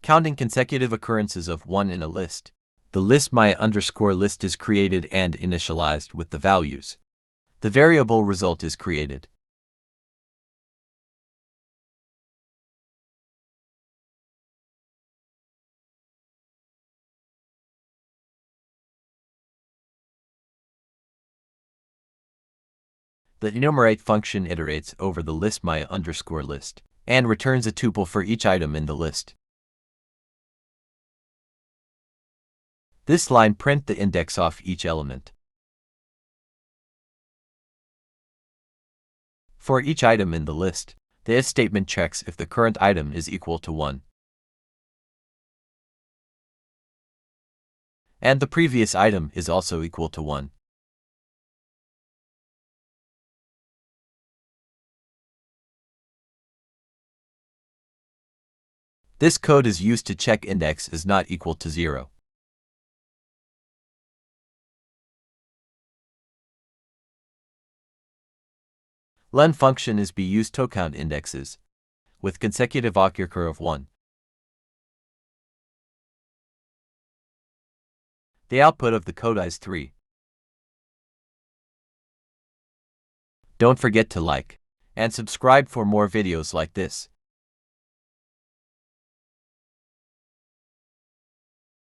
Counting consecutive occurrences of 1 in a list. The list my_list is created and initialized with the values. The variable result is created. The enumerate function iterates over the list my_list and returns a tuple for each item in the list. This line print the index of each element. For each item in the list, the if statement checks if the current item is equal to 1. And the previous item is also equal to 1. This code is used to check index is not equal to 0. Len function is used to count indexes with consecutive occur of 1. The output of the code is 3. Don't forget to like and subscribe for more videos like this.